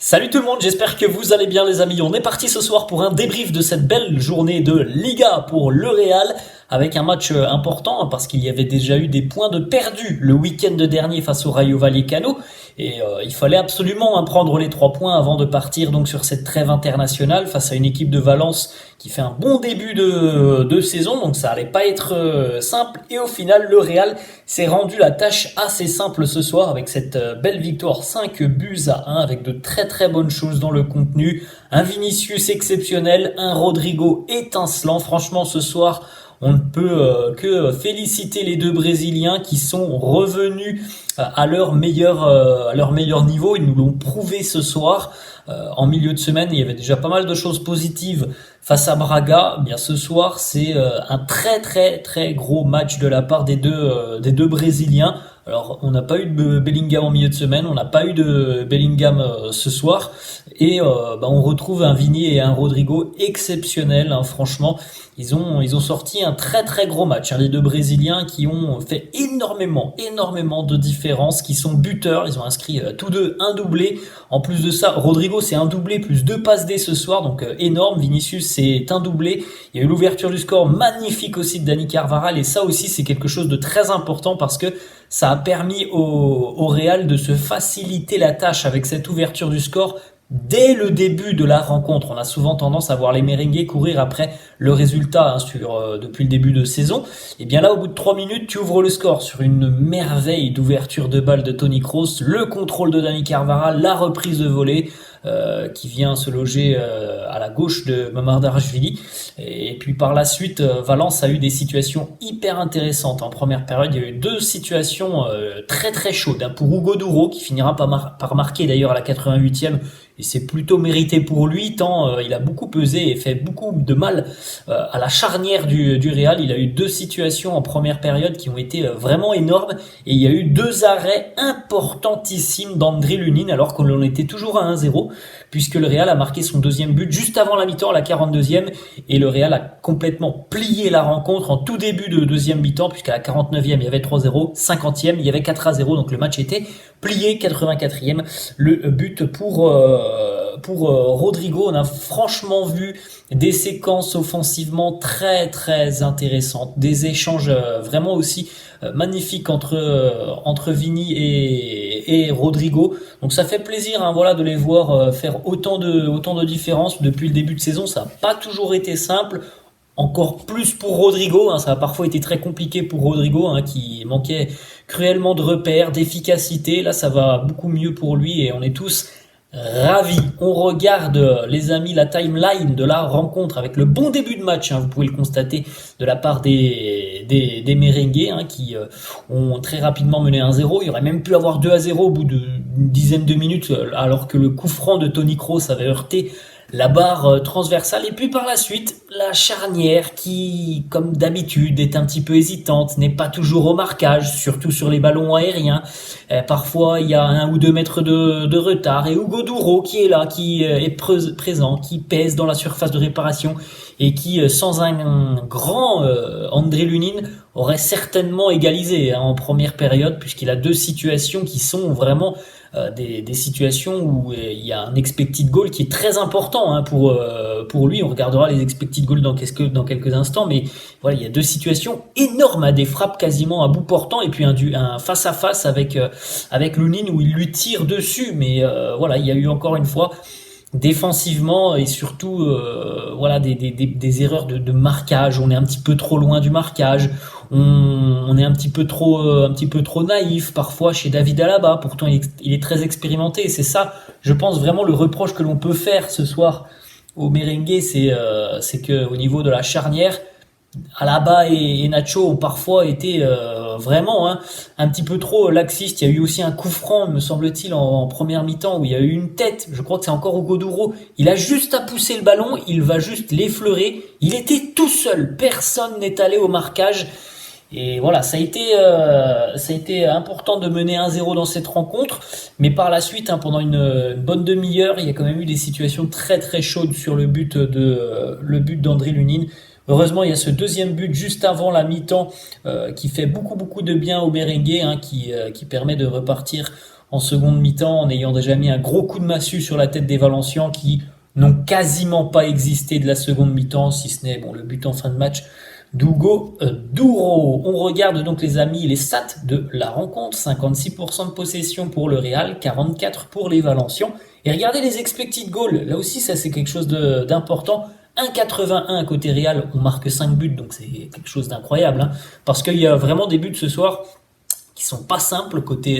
Salut tout le monde, j'espère que vous allez bien les amis. On est parti ce soir pour un débrief de cette belle journée de Liga pour le Real avec un match important parce qu'il y avait déjà eu des points de perdu le week-end dernier face au Rayo Vallecano et il fallait absolument prendre les 3 points avant de partir donc sur cette trêve internationale face à une équipe de Valence qui fait un bon début de saison, donc ça allait pas être simple et au final le Real s'est rendu la tâche assez simple ce soir avec cette belle victoire 5-1 avec de très très bonnes choses dans le contenu, un Vinicius exceptionnel, un Rodrigo étincelant. Franchement ce soir on ne peut que féliciter les deux Brésiliens qui sont revenus à leur meilleur niveau. Ils nous l'ont prouvé ce soir. En milieu de semaine, il y avait déjà pas mal de choses positives face à Braga. Bien ce soir, c'est un très très très gros match de la part des deux Brésiliens. Alors, on n'a pas eu de Bellingham en milieu de semaine, on n'a pas eu de Bellingham ce soir, et on retrouve un Vini et un Rodrigo exceptionnels. Franchement, ils ont sorti un très très gros match. Les deux Brésiliens qui ont fait énormément de différences, qui sont buteurs. Ils ont inscrit tous deux un doublé. En plus de ça, Rodrigo c'est un doublé plus 2 passes D ce soir, donc énorme. Vinicius c'est un doublé. Il y a eu l'ouverture du score magnifique aussi de Dani Carvajal, et ça aussi c'est quelque chose de très important parce que ça a permis au Real de se faciliter la tâche avec cette ouverture du score dès le début de la rencontre. On a souvent tendance à voir les merengues courir après le résultat depuis le début de saison. Et bien là, au bout de 3 minutes, tu ouvres le score sur une merveille d'ouverture de balle de Toni Kroos, le contrôle de Dani Carvajal, la reprise de volée qui vient se loger à la gauche de Mamardashvili. Et puis par la suite, Valence a eu des situations hyper intéressantes. En première période, il y a eu 2 situations très très chaudes. Pour Hugo Duro, qui finira par marquer d'ailleurs à la 88e, et c'est plutôt mérité pour lui, tant il a beaucoup pesé et fait beaucoup de mal à la charnière du Real. Il a eu 2 situations en première période qui ont été vraiment énormes, et il y a eu 2 arrêts importantissimes d'André Lunin alors qu'on en était toujours à 1-0, puisque le Real a marqué son deuxième but juste avant la mi-temps, à la 42e, et le Real a complètement plié la rencontre en tout début de deuxième mi-temps, puisqu'à la 49e il y avait 3-0, 50e il y avait 4-0, donc le match était plié. 84e le but pour Rodrigo. On a franchement vu des séquences offensivement très très intéressantes, des échanges vraiment aussi magnifiques entre Vini et Rodrigo. Donc ça fait plaisir de les voir faire autant de différences depuis le début de saison. Ça n'a pas toujours été simple. Encore plus pour Rodrigo, ça a parfois été très compliqué pour Rodrigo, qui manquait cruellement de repères, d'efficacité. Là, ça va beaucoup mieux pour lui et on est tous ravis. On regarde, les amis, la timeline de la rencontre avec le bon début de match, vous pouvez le constater, de la part des merengues, qui ont très rapidement mené 1-0. Il y aurait même pu avoir 2-0 au bout d'une dizaine de minutes, alors que le coup franc de Toni Kroos avait heurté la barre transversale. Et puis par la suite, la charnière qui, comme d'habitude, est un petit peu hésitante, n'est pas toujours au marquage, surtout sur les ballons aériens. Parfois, il y a 1 ou 2 mètres de retard. Et Hugo Duro qui est là, qui est présent, qui pèse dans la surface de réparation et qui, sans un grand André Lunin, aurait certainement égalisé en première période, puisqu'il a 2 situations qui sont vraiment des situations où il y a un expected goal qui est très important pour lui. On regardera les expected goals dans quelques instants, mais voilà, il y a 2 situations énormes, des frappes quasiment à bout portant, et puis un face à face avec Lunin où il lui tire dessus, mais il y a eu encore une fois défensivement et surtout des erreurs de marquage. On est un petit peu trop loin du marquage, on est un petit peu trop naïf parfois chez David Alaba. Pourtant il est très expérimenté, et c'est ça, je pense, vraiment le reproche que l'on peut faire ce soir au merengue, c'est que au niveau de la charnière, Alaba et Nacho ont parfois été vraiment un petit peu trop laxistes. Il y a eu aussi un coup franc, me semble-t-il, en première mi-temps où il y a eu une tête. Je crois que c'est encore Hugo Duro. Il a juste à pousser le ballon, il va juste l'effleurer. Il était tout seul, personne n'est allé au marquage. Et voilà, ça a été important de mener 1-0 dans cette rencontre, mais par la suite, pendant une bonne demi-heure, il y a quand même eu des situations très très chaudes sur le but d'André Lunin. Heureusement, il y a ce deuxième but juste avant la mi-temps qui fait beaucoup de bien au merengue, qui permet de repartir en seconde mi-temps en ayant déjà mis un gros coup de massue sur la tête des Valencians qui n'ont quasiment pas existé de la seconde mi-temps, si ce n'est bon, le but en fin de match d'Hugo Douro. On regarde donc les amis les stats de la rencontre, 56% de possession pour le Real, 44% pour les Valencians. Et regardez les expected goals, là aussi ça c'est quelque chose d'important. 1,81 côté Real, on marque 5 buts, donc c'est quelque chose d'incroyable, hein, parce qu'il y a vraiment des buts ce soir qui sont pas simples côté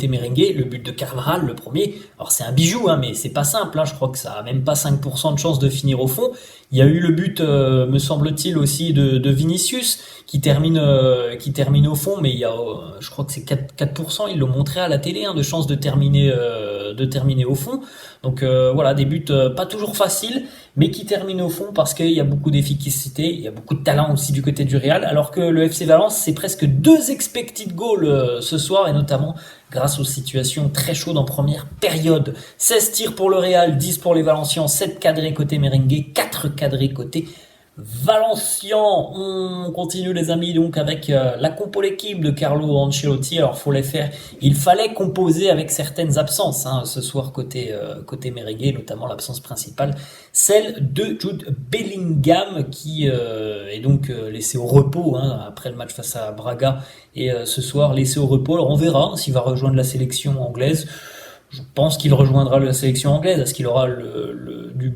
merengue. Le but de Carvajal, le premier, alors c'est un bijou, hein, mais c'est pas simple, hein, je crois que ça a même pas 5% de chance de finir au fond. Il y a eu le but, me semble-t-il aussi, de Vinicius qui termine au fond, mais il y a, je crois que c'est 4%, ils l'ont montré à la télé, hein, de chance de terminer au fond. Donc voilà, des buts pas toujours faciles, mais qui terminent au fond parce qu'il y a beaucoup d'efficacité, il y a beaucoup de talent aussi du côté du Real, alors que le FC Valence, c'est presque 2 expected goals ce soir, et notamment grâce aux situations très chaudes en première période. 16 tirs pour le Real, 10 pour les Valencians, 7 cadrés côté merengue, 4 cadrés côté Valencian. On continue les amis donc avec la compo l'équipe de Carlo Ancelotti. Alors il fallait composer avec certaines absences, hein, ce soir côté merengue, notamment l'absence principale, celle de Jude Bellingham qui est donc laissé au repos, hein, après le match face à Braga, et ce soir laissé au repos. Alors on verra s'il va rejoindre la sélection anglaise. Je pense qu'il rejoindra la sélection anglaise. Est-ce qu'il aura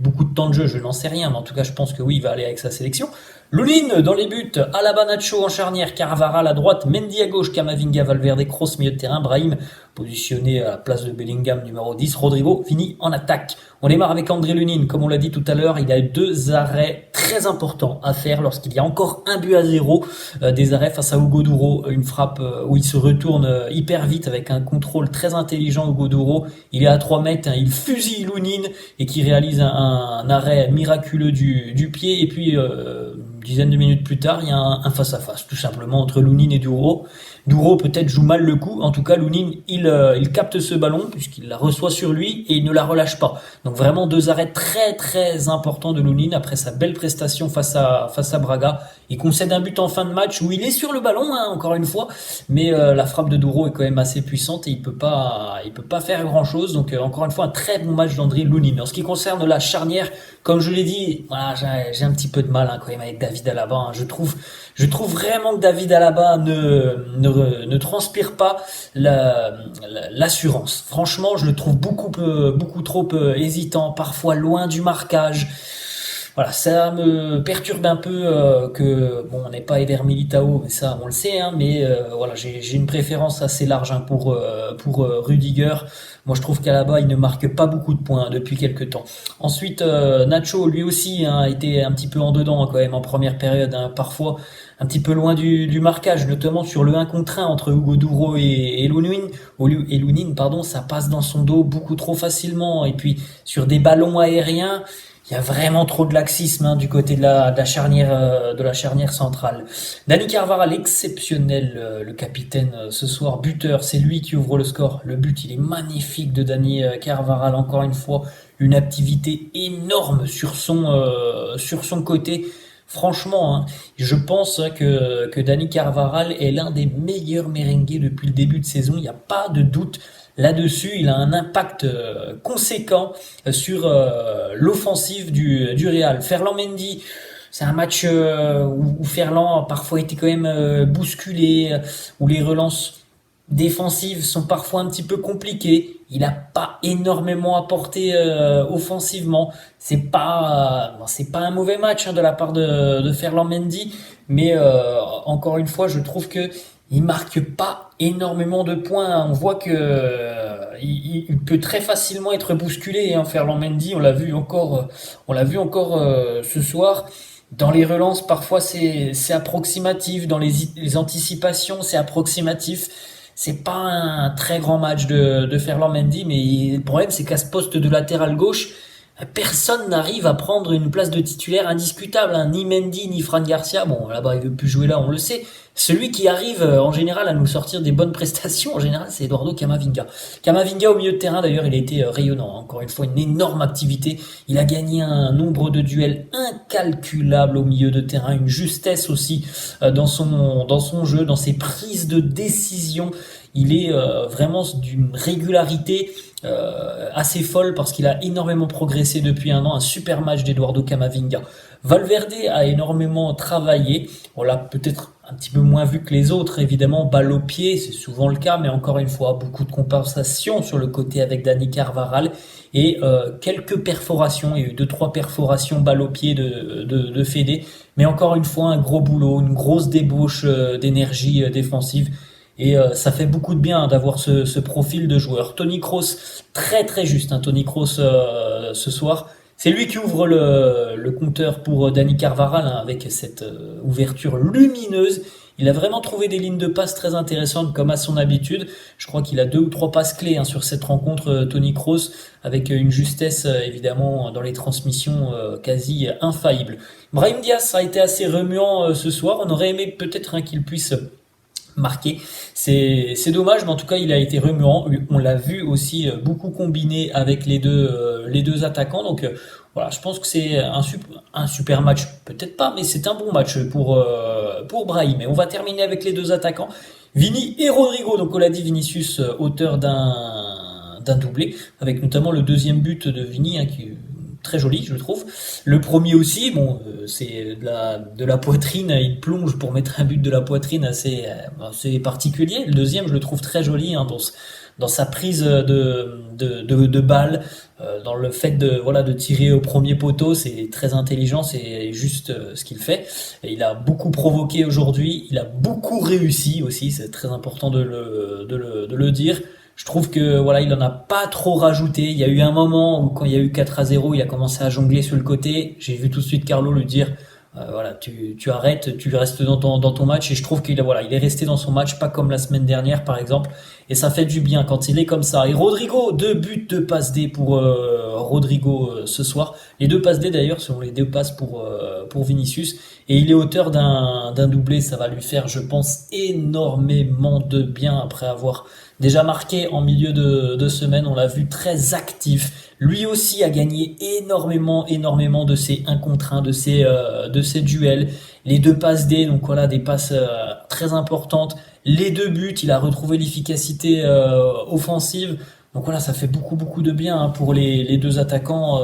beaucoup de temps de jeu? Je n'en sais rien, mais en tout cas, je pense que oui, il va aller avec sa sélection. Lunin dans les buts, Alaba, Nacho en charnière, Carvajal à droite, Mendy à gauche, Camavinga, Valverde, Kroos milieu de terrain, Brahim positionné à la place de Bellingham numéro 10, Rodrigo fini en attaque. On démarre avec André Lunin, comme on l'a dit tout à l'heure, il a 2 arrêts très importants à faire lorsqu'il y a encore 1-0, des arrêts face à Hugo Douro, une frappe où il se retourne hyper vite avec un contrôle très intelligent. Hugo Douro, il est à 3 mètres, hein, il fusille Lunin et qui réalise un arrêt miraculeux du pied, et puis une dizaine de minutes plus tard, il y a un face-à-face, tout simplement, entre Lunin et Douro. Douro peut-être joue mal le coup, en tout cas Lunin il capte ce ballon puisqu'il la reçoit sur lui et il ne la relâche pas. Donc vraiment 2 arrêts très très importants de Lunin après sa belle prestation face à Braga. Il concède un but en fin de match où il est sur le ballon, hein, encore une fois, mais la frappe de Douro est quand même assez puissante et il peut pas faire grand chose. Donc encore une fois un très bon match d'André Lunin. En ce qui concerne la charnière, comme je l'ai dit, voilà, j'ai un petit peu de mal, hein, quand même avec David Alaba, hein. Je trouve vraiment que David Alaba ne transpire pas l'assurance. Franchement, je le trouve beaucoup trop hésitant, parfois loin du marquage. Voilà, ça me perturbe un peu que bon, on n'est pas Eder Militao, mais ça on le sait, hein, mais voilà, j'ai une préférence assez large, hein, pour Rudiger. Moi, je trouve qu'à la bas, il ne marque pas beaucoup de points, hein, depuis quelques temps. Ensuite, Nacho, lui aussi, hein, a été un petit peu en dedans, hein, quand même en première période, hein, parfois un petit peu loin du marquage, notamment sur le 1 contre 1 entre Hugo Douro et Lunin, pardon, ça passe dans son dos beaucoup trop facilement, et puis sur des ballons aériens, il y a vraiment trop de laxisme, hein, du côté de la charnière centrale. Dani Carvajal, exceptionnel, le capitaine ce soir, buteur, c'est lui qui ouvre le score. Le but, il est magnifique de Dani Carvajal, encore une fois, une activité énorme sur son côté. Franchement, hein, je pense que Dani Carvajal est l'un des meilleurs merengues depuis le début de saison, il n'y a pas de doute là-dessus. Il a un impact conséquent sur l'offensive du Real. Ferland Mendy, c'est un match où Ferland a parfois été quand même bousculé, où les relances défensives sont parfois un petit peu compliquées. Il n'a pas énormément apporté offensivement. C'est pas un mauvais match, hein, de la part de Ferland Mendy, mais encore une fois, je trouve que il marque pas énormément de points. On voit que il peut très facilement être bousculé, hein, Ferland Mendy. On l'a vu encore ce soir. Dans les relances, parfois c'est approximatif. Dans les anticipations, c'est approximatif. C'est pas un très grand match de Ferland Mendy, mais le problème, c'est qu'à ce poste de latéral gauche, personne n'arrive à prendre une place de titulaire indiscutable, hein. Ni Mendy, ni Fran Garcia. Bon, là-bas, il veut plus jouer là, on le sait. Celui qui arrive, en général, à nous sortir des bonnes prestations, en général, c'est Eduardo Camavinga. Camavinga, au milieu de terrain, d'ailleurs, il a été rayonnant. Encore une fois, une énorme activité. Il a gagné un nombre de duels incalculable au milieu de terrain, une justesse aussi dans son jeu, dans ses prises de décision. il est vraiment d'une régularité assez folle parce qu'il a énormément progressé depuis un an. Un super match d'Eduardo Camavinga. Valverde a énormément travaillé. On l'a peut-être un petit peu moins vu que les autres, évidemment, balle au pied, c'est souvent le cas, mais encore une fois, beaucoup de compensation sur le côté avec Dani Carvajal et quelques perforations. Il y a eu 2-3 perforations balle au pied de Fede, mais encore une fois, un gros boulot, une grosse débauche d'énergie défensive. Et ça fait beaucoup de bien d'avoir ce profil de joueur. Toni Kroos, très très juste, hein, Toni Kroos ce soir. C'est lui qui ouvre le compteur pour Dani Carvajal hein, avec cette ouverture lumineuse. Il a vraiment trouvé des lignes de passe très intéressantes comme à son habitude. Je crois qu'il a 2 ou 3 passes clés hein, sur cette rencontre Toni Kroos avec une justesse évidemment dans les transmissions quasi infaillible. Brahim Diaz a été assez remuant ce soir. On aurait aimé peut-être hein, qu'il puisse marqué. C'est dommage, mais en tout cas, il a été remuant. On l'a vu aussi beaucoup combiné avec les deux attaquants. Donc voilà, je pense que c'est un super match. Peut-être pas, mais c'est un bon match pour Brahim. Et on va terminer avec les deux attaquants, Vini et Rodrigo. Donc on l'a dit, Vinicius, auteur d'un doublé, avec notamment le deuxième but de Vini, hein, qui très joli, je trouve. Le premier aussi, bon, c'est de la poitrine, il plonge pour mettre un but de la poitrine assez particulier. Le deuxième, je le trouve très joli hein, dans sa prise de balle, dans le fait de tirer au premier poteau, c'est très intelligent, c'est juste ce qu'il fait. Et il a beaucoup provoqué aujourd'hui, il a beaucoup réussi aussi, c'est très important de le dire. Je trouve que voilà, il en a pas trop rajouté. Il y a eu un moment où quand il y a eu 4-0, il a commencé à jongler sur le côté. J'ai vu tout de suite Carlo lui dire voilà, tu arrêtes, tu restes dans ton match et je trouve qu'il il est resté dans son match, pas comme la semaine dernière par exemple, et ça fait du bien quand il est comme ça. Et Rodrigo, 2 buts, 2 passes D pour Rodrigo ce soir. Les 2 passes D d'ailleurs sont les 2 passes pour Vinicius et il est auteur d'un doublé, ça va lui faire je pense énormément de bien après avoir déjà marqué en milieu de semaine. On l'a vu très actif. Lui aussi a gagné énormément de ses 1 contre 1, de ses duels. Les 2 passes D, donc voilà, des passes très importantes. Les 2 buts, il a retrouvé l'efficacité offensive. Donc voilà, ça fait beaucoup de bien hein, pour les 2 attaquants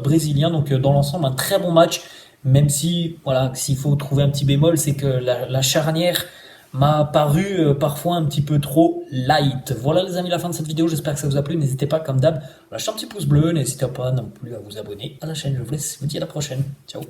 brésiliens. Donc dans l'ensemble, un très bon match. Même si, voilà, s'il faut trouver un petit bémol, c'est que la charnière m'a paru parfois un petit peu trop light. Voilà les amis, la fin de cette vidéo, j'espère que ça vous a plu. N'hésitez pas comme d'hab à lâcher un petit pouce bleu, n'hésitez pas non plus à vous abonner à la chaîne. Je vous laisse, je vous dis à la prochaine. Ciao.